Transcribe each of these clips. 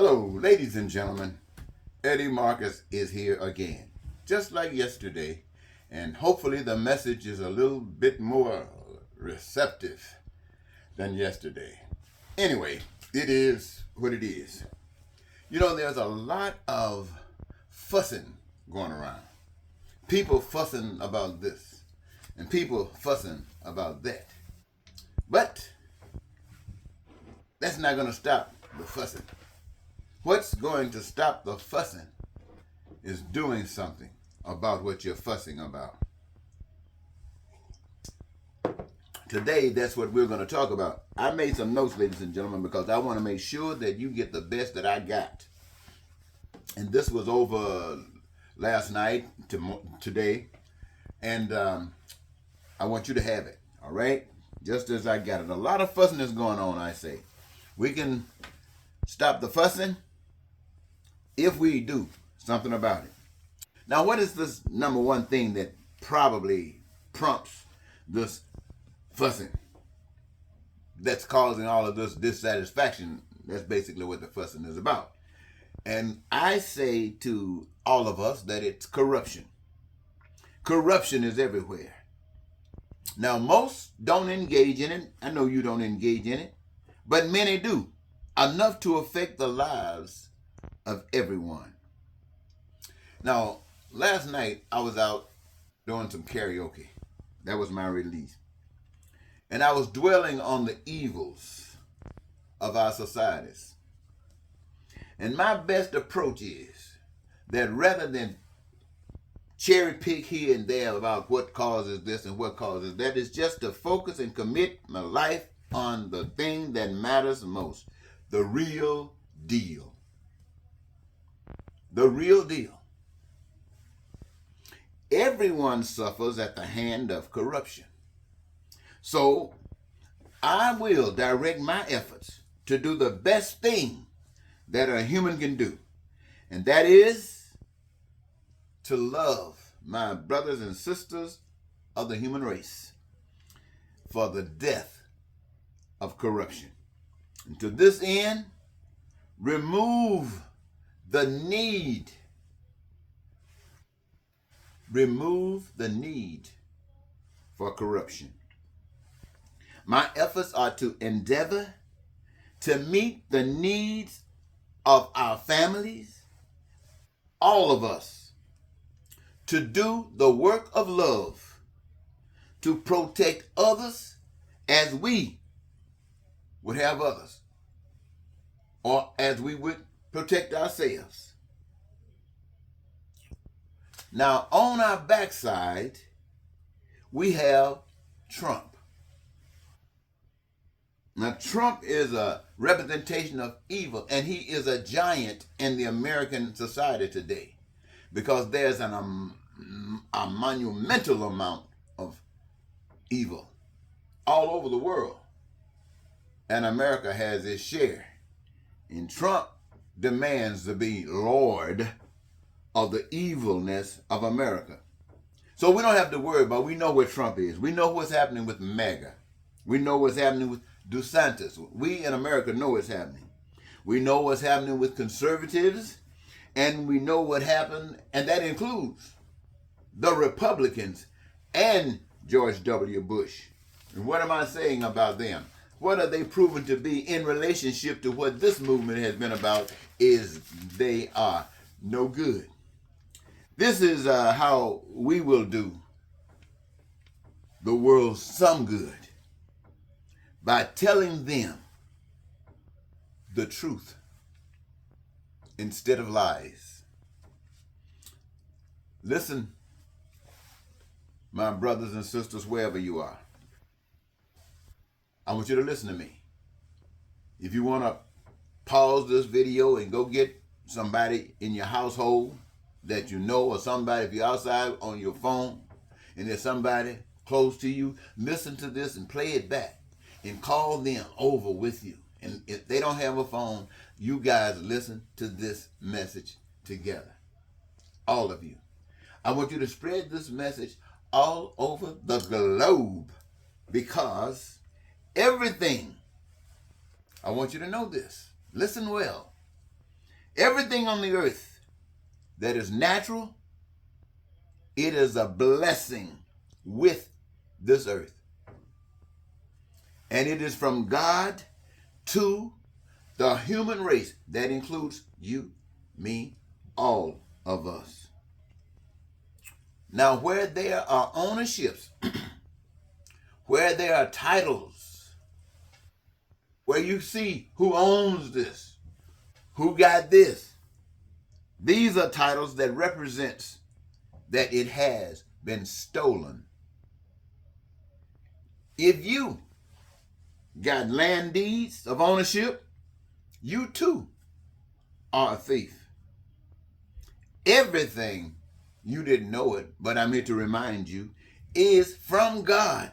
Hello, ladies and gentlemen. Eddie Marcus is here again, just like yesterday, and hopefully the message is a little bit more receptive than yesterday. Anyway, it is what it is. You know, there's a lot of fussing going around. People fussing about this, and people fussing about that. But that's not going to stop the fussing. What's going to stop the fussing is doing something about what you're fussing about. Today, that's what we're going to talk about. I made some notes, ladies and gentlemen, because I want to make sure that you get the best that I got. And this was over last night to today, and I want you to have it, all right? Just as I got it. A lot of fussing is going on, I say. We can stop the fussing if we do something about it. Now, what is this number one thing that probably prompts this fussing that's causing all of this dissatisfaction? That's basically what the fussing is about. And I say to all of us that it's corruption. Corruption is everywhere. Now, most don't engage in it. I know you don't engage in it, but many do, enough to affect the lives of everyone. Now, last night I was out doing some karaoke. That was my release. And I was dwelling on the evils of our societies. And my best approach is that rather than cherry pick here and there about what causes this and what causes that, is just to focus and commit my life on the thing that matters most, the real deal. The real deal. Everyone suffers at the hand of corruption. So I will direct my efforts to do the best thing that a human can do. And that is to love my brothers and sisters of the human race for the death of corruption. And to this end, remove the need for corruption. My efforts are to endeavor to meet the needs of our families, all of us, to do the work of love, to protect others as we would have others, or as we would protect ourselves. Now, on our backside, we have Trump. Now, Trump is a representation of evil, and he is a giant in the American society today because there's a monumental amount of evil all over the world, and America has its share. And Trump demands to be Lord of the evilness of America. So we don't have to worry about, we know where Trump is. We know what's happening with MAGA. We know what's happening with DeSantis. We in America know what's happening. We know what's happening with conservatives, and we know what happened, and that includes the Republicans and George W. Bush. And what am I saying about them? What are they proven to be in relationship to what this movement has been about? Is they are no good. This is how we will do the world some good, by telling them the truth instead of lies. Listen, my brothers and sisters, wherever you are, I want you to listen to me. If you want to pause this video and go get somebody in your household that you know, or somebody, if you're outside on your phone and there's somebody close to you, listen to this and play it back and call them over with you. And if they don't have a phone, you guys listen to this message together. All of you. I want you to spread this message all over the globe, because everything, I want you to know this, listen well, Everything on the earth that is natural, it is a blessing with this earth. And it is from God to the human race. That includes you, me, all of us. Now, where there are ownerships, where there are titles, where you see who owns this, who got this, these are titles that represents that it has been stolen. If you got land deeds of ownership, you too are a thief. Everything, you didn't know it, but I'm here to remind you, is from God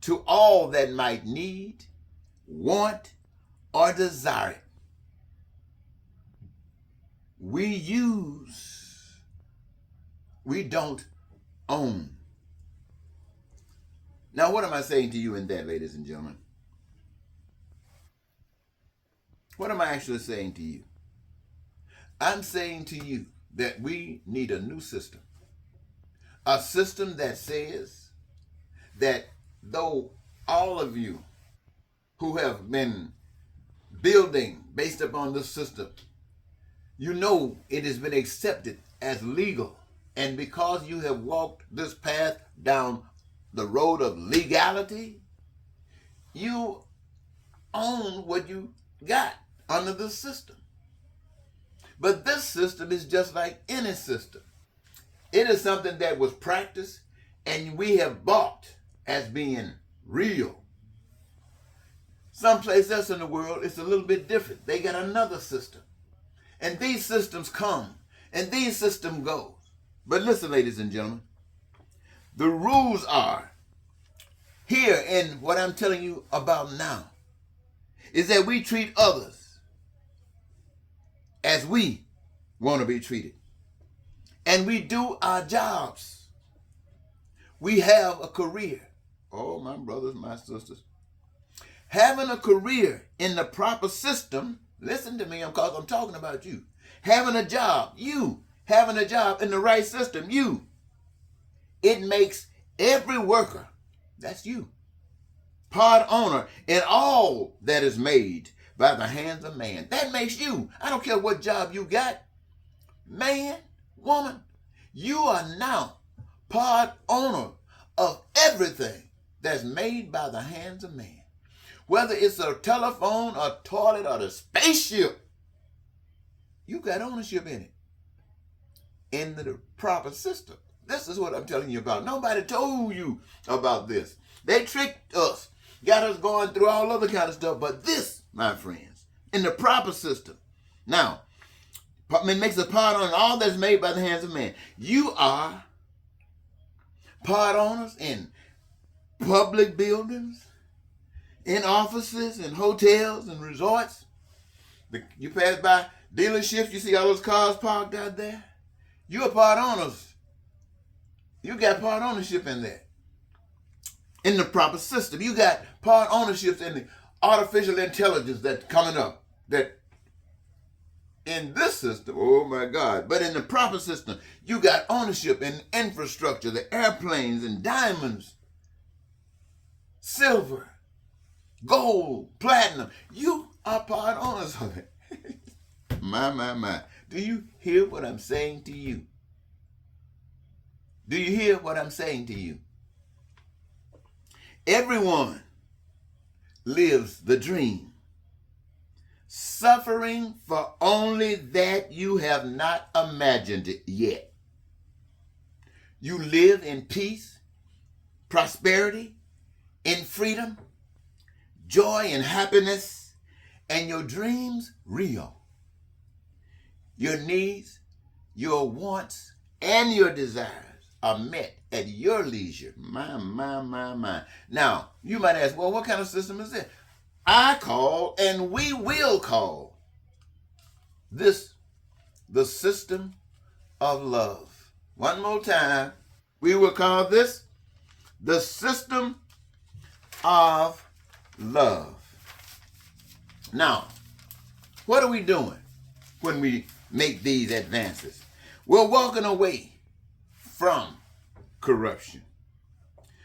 to all that might need, want, or desire it. We use, we don't own. Now, what am I saying to you in that, ladies and gentlemen? What am I actually saying to you? I'm saying to you that we need a new system. A system that says that though all of you who have been building based upon this system, you know it has been accepted as legal. And because you have walked this path down the road of legality, you own what you got under the system. But this system is just like any system. It is something that was practiced and we have bought as being real. Someplace else in the world, it's a little bit different. They got another system. And these systems come and these systems go. But listen, ladies and gentlemen, the rules are here in what I'm telling you about now is that we treat others as we want to be treated. And we do our jobs. We have a career. Oh, my brothers, my sisters. Having a career in the proper system, listen to me because I'm talking about you. Having a job, you. Having a job in the right system, you. It makes every worker, that's you, part owner in all that is made by the hands of man. That makes you. I don't care what job you got. Man, woman, you are now part owner of everything that's made by the hands of man. Whether it's a telephone, a toilet, or the spaceship, you got ownership in it. In the proper system. This is what I'm telling you about. Nobody told you about this. They tricked us, got us going through all other kind of stuff. But this, my friends, in the proper system. Now, it makes a part on all that's made by the hands of man. You are part owners in public buildings, in offices, in hotels, and resorts. You pass by dealerships, you see all those cars parked out there. You are part owners. You got part ownership in there. In the proper system. You got part ownership in the artificial intelligence that's coming up. That in this system, oh my God, but in the proper system, you got ownership in infrastructure, the airplanes and diamonds, silver, gold, platinum. You are part owners of it. My. Do you hear what I'm saying to you? Do you hear what I'm saying to you? Everyone lives the dream, suffering for only that you have not imagined it yet. You live in peace, prosperity, in freedom, joy and happiness, and your dreams real. Your needs, your wants, and your desires are met at your leisure. My. Now, you might ask, well, what kind of system is this? I call, and we will call this the system of love. One more time, we will call this the system of love. Now, what are we doing? when we make these advances. We're walking away from corruption.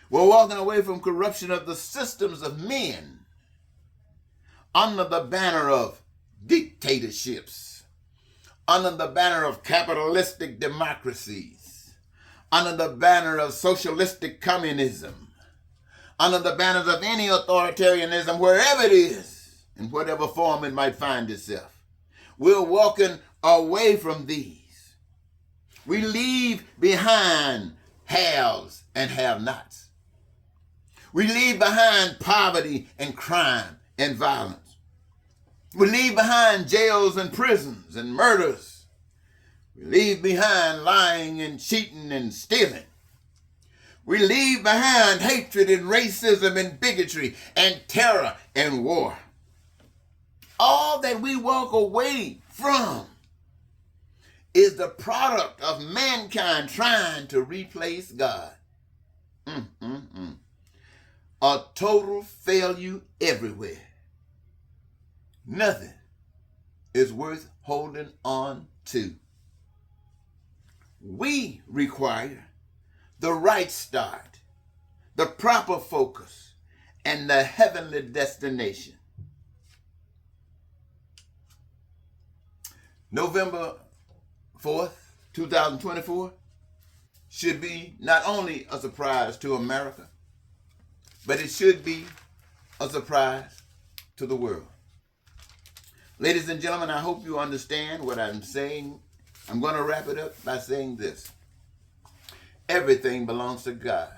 We're walking away from corruption of the systems of men under the banner of dictatorships, under the banner of capitalistic democracies, under the banner of socialistic communism, under the banners of any authoritarianism, wherever it is, in whatever form it might find itself. We're walking away from these. We leave behind haves and have-nots. We leave behind poverty and crime and violence. We leave behind jails and prisons and murders. We leave behind lying and cheating and stealing. We leave behind hatred and racism and bigotry and terror and war. All that we walk away from is the product of mankind trying to replace God. A total failure everywhere. Nothing is worth holding on to. We require the right start, the proper focus, and the heavenly destination. November 4th, 2024 should be not only a surprise to America, but it should be a surprise to the world. Ladies and gentlemen, I hope you understand what I'm saying. I'm going to wrap it up by saying this. Everything belongs to God.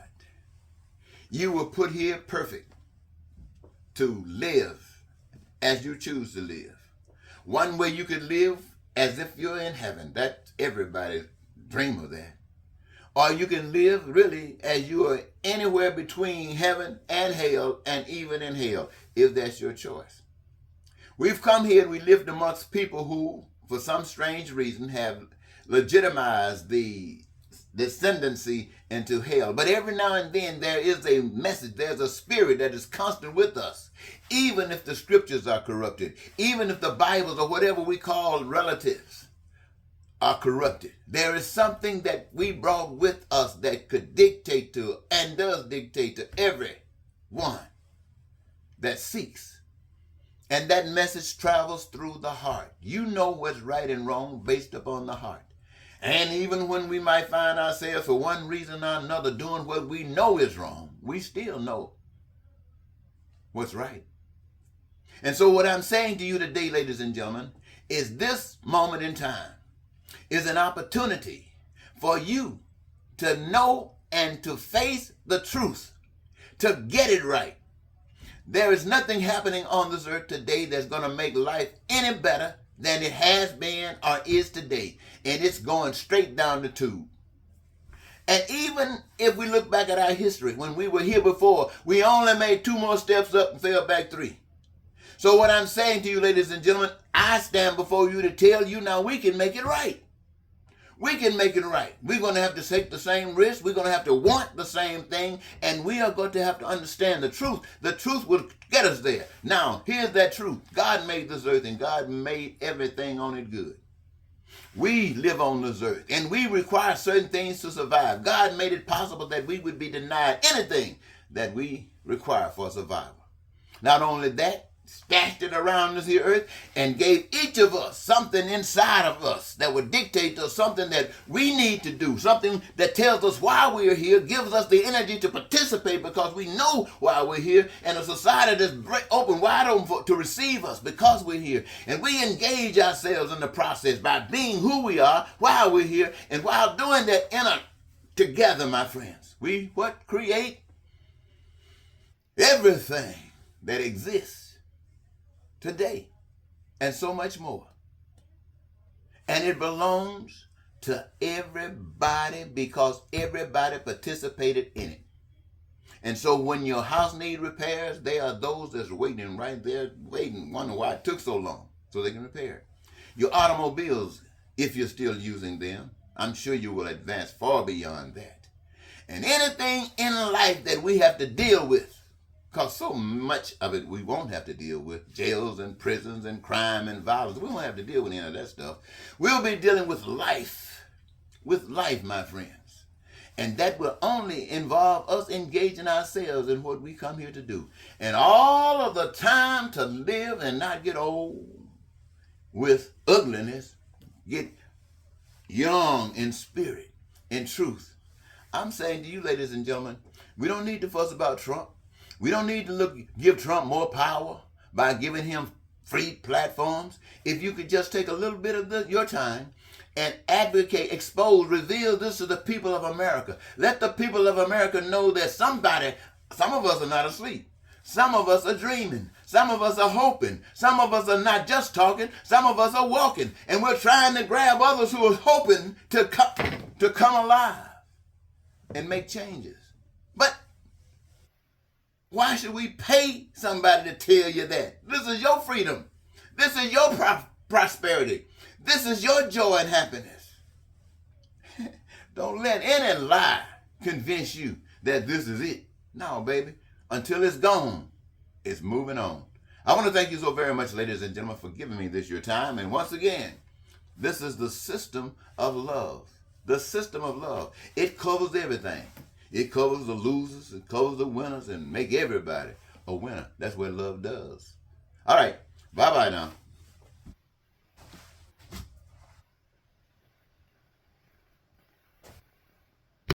You were put here perfect to live as you choose to live. One way you could live as if you're in heaven. That's everybody's dream of that. Or you can live really as you are anywhere between heaven and hell, and even in hell, if that's your choice. We've come here and we lived amongst people who, for some strange reason, have legitimized the descendancy into hell. But every now and then there is a message, there's a spirit that is constant with us. Even if the scriptures are corrupted, even if the Bibles or whatever we call relatives are corrupted, there is something that we brought with us that could dictate to and does dictate to everyone that seeks. And that message travels through the heart. You know what's right and wrong based upon the heart. And even when we might find ourselves for one reason or another doing what we know is wrong, we still know what's right. And so what I'm saying to you today, ladies and gentlemen, is this moment in time is an opportunity for you to know and to face the truth, to get it right. There is nothing happening on this earth today that's going to make life any better than it has been or is today. And it's going straight down the tube. And even if we look back at our history, when we were here before, we only made 2 more steps up and fell back 3. So what I'm saying to you, ladies and gentlemen, I stand before you to tell you now we can make it right. We can make it right. We're going to have to take the same risk. We're going to have to want the same thing. And we are going to have to understand the truth. The truth will get us there. Now, here's that truth. God made this earth and God made everything on it good. We live on this earth and we require certain things to survive. God made it possible that we would be denied anything that we require for survival. Not only that, stashed it around this here earth and gave each of us something inside of us that would dictate to us something that we need to do, something that tells us why we're here, gives us the energy to participate because we know why we're here, and a society that's open, wide open to receive us because we're here. And we engage ourselves in the process by being who we are while we're here, and while doing that together, my friends, we create everything that exists today, and so much more. And it belongs to everybody because everybody participated in it. And so when your house needs repairs, there are those that's waiting right there, wondering why it took so long so they can repair it. Your automobiles, if you're still using them, I'm sure you will advance far beyond that. And anything in life that we have to deal with Because so much of it we won't have to deal with. Jails and prisons and crime and violence. We won't have to deal with any of that stuff. We'll be dealing with life. With life, my friends. And that will only involve us engaging ourselves in what we come here to do. And all of the time to live and not get old with ugliness, get young in spirit, in truth. I'm saying to you, ladies and gentlemen, we don't need to fuss about Trump. We don't need to give Trump more power by giving him free platforms. If you could just take a little bit of your time and advocate, expose, reveal this to the people of America. Let the people of America know that some of us are not asleep. Some of us are dreaming. Some of us are hoping. Some of us are not just talking. Some of us are walking. And we're trying to grab others who are hoping to come alive and make changes. But why should we pay somebody to tell you that? This is your freedom. This is your prosperity. This is your joy and happiness. Don't let any lie convince you that this is it. No, baby. Until it's gone, it's moving on. I want to thank you so very much, ladies and gentlemen, for giving me this your time. And once again, this is the system of love. The system of love. It covers everything. It covers the losers, it covers the winners, and make everybody a winner. That's what love does. All right. Bye-bye now.